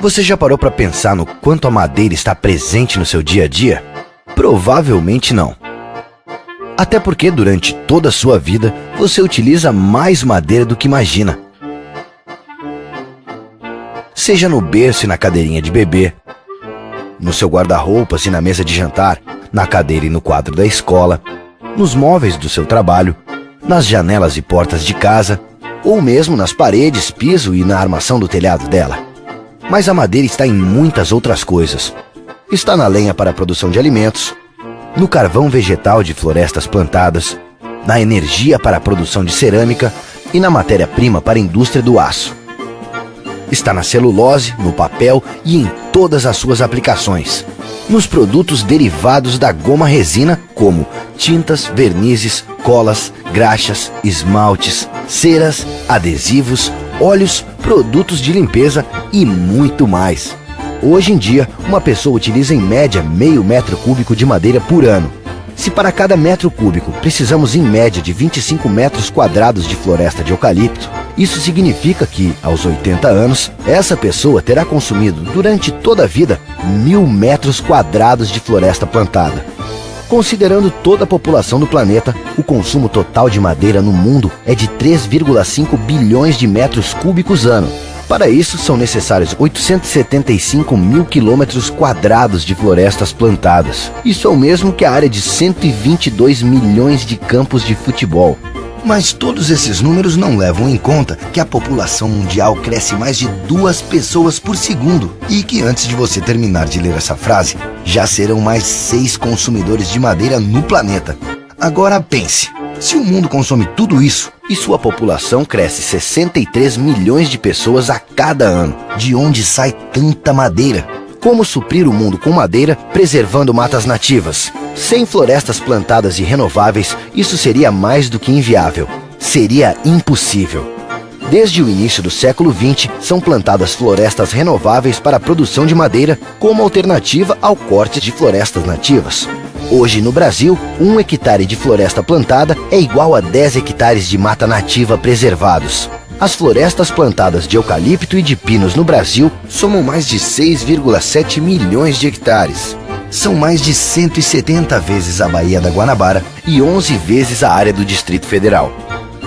Você já parou para pensar no quanto a madeira está presente no seu dia a dia? Provavelmente não. Até porque durante toda a sua vida você utiliza mais madeira do que imagina. Seja no berço e na cadeirinha de bebê, no seu guarda-roupas e na mesa de jantar, na cadeira e no quadro da escola, nos móveis do seu trabalho, nas janelas e portas de casa, ou mesmo nas paredes, piso e na armação do telhado dela. Mas a madeira está em muitas outras coisas. Está na lenha para a produção de alimentos, no carvão vegetal de florestas plantadas, na energia para a produção de cerâmica e na matéria-prima para a indústria do aço. Está na celulose, no papel e em todas as suas aplicações. Nos produtos derivados da goma resina, como tintas, vernizes, colas, graxas, esmaltes, ceras, adesivos, óleos, produtos de limpeza e muito mais. Hoje em dia, uma pessoa utiliza em média meio metro cúbico de madeira por ano. Se para cada metro cúbico precisamos em média de 25 metros quadrados de floresta de eucalipto, isso significa que, aos 80 anos, essa pessoa terá consumido durante toda a vida 1.000 metros quadrados de floresta plantada. Considerando toda a população do planeta, o consumo total de madeira no mundo é de 3,5 bilhões de metros cúbicos ano. Para isso, são necessários 875 mil quilômetros quadrados de florestas plantadas. Isso é o mesmo que a área de 122 milhões de campos de futebol. Mas todos esses números não levam em conta que a população mundial cresce mais de 2 pessoas por segundo e que antes de você terminar de ler essa frase, já serão mais 6 consumidores de madeira no planeta. Agora pense, se o mundo consome tudo isso e sua população cresce 63 milhões de pessoas a cada ano, de onde sai tanta madeira? Como suprir o mundo com madeira, preservando matas nativas? Sem florestas plantadas e renováveis, isso seria mais do que inviável. Seria impossível. Desde o início do século XX, são plantadas florestas renováveis para a produção de madeira como alternativa ao corte de florestas nativas. Hoje, no Brasil, 1 hectare de floresta plantada é igual a 10 hectares de mata nativa preservados. As florestas plantadas de eucalipto e de pinos no Brasil somam mais de 6,7 milhões de hectares. São mais de 170 vezes a Baía da Guanabara e 11 vezes a área do Distrito Federal.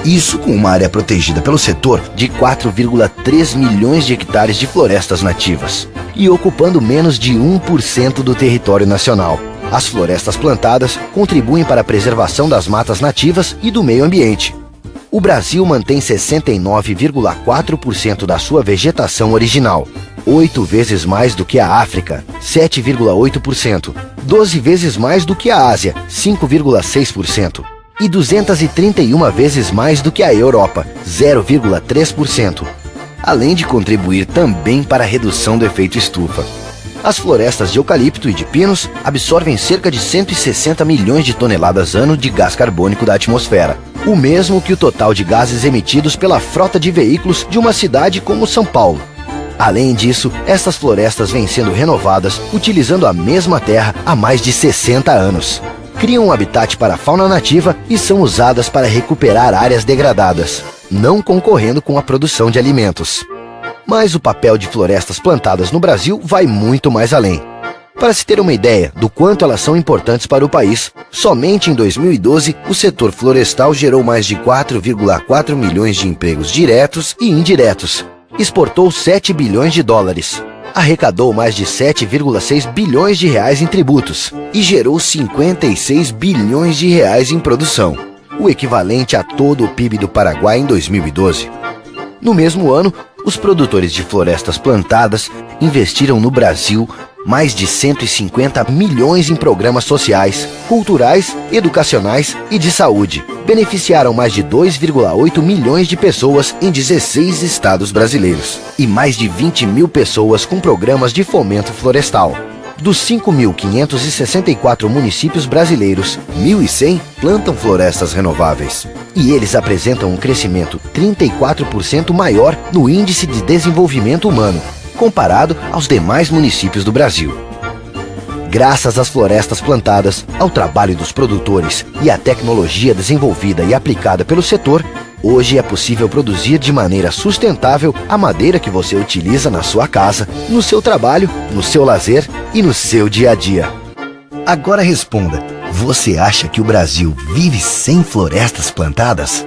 Isso com uma área protegida pelo setor de 4,3 milhões de hectares de florestas nativas e ocupando menos de 1% do território nacional. As florestas plantadas contribuem para a preservação das matas nativas e do meio ambiente. O Brasil mantém 69,4% da sua vegetação original, 8 vezes mais do que a África, 7,8%, 12 vezes mais do que a Ásia, 5,6%, e 231 vezes mais do que a Europa, 0,3%, além de contribuir também para a redução do efeito estufa. As florestas de eucalipto e de pinos absorvem cerca de 160 milhões de toneladas ano de gás carbônico da atmosfera, o mesmo que o total de gases emitidos pela frota de veículos de uma cidade como São Paulo. Além disso, essas florestas vêm sendo renovadas utilizando a mesma terra há mais de 60 anos. Criam um habitat para a fauna nativa e são usadas para recuperar áreas degradadas, não concorrendo com a produção de alimentos. Mas o papel de florestas plantadas no Brasil vai muito mais além. Para se ter uma ideia do quanto elas são importantes para o país, somente em 2012 o setor florestal gerou mais de 4,4 milhões de empregos diretos e indiretos, exportou 7 bilhões de dólares, arrecadou mais de 7,6 bilhões de reais em tributos e gerou 56 bilhões de reais em produção, o equivalente a todo o PIB do Paraguai em 2012. No mesmo ano, os produtores de florestas plantadas investiram no Brasil mais de 150 milhões em programas sociais, culturais, educacionais e de saúde. Beneficiaram mais de 2,8 milhões de pessoas em 16 estados brasileiros e mais de 20 mil pessoas com programas de fomento florestal. Dos 5.564 municípios brasileiros, 1.100 plantam florestas renováveis. E eles apresentam um crescimento 34% maior no Índice de Desenvolvimento Humano, comparado aos demais municípios do Brasil. Graças às florestas plantadas, ao trabalho dos produtores e à tecnologia desenvolvida e aplicada pelo setor, Hoje é possível produzir de maneira sustentável a madeira que você utiliza na sua casa, no seu trabalho, no seu lazer e no seu dia a dia. Agora responda: você acha que o Brasil vive sem florestas plantadas?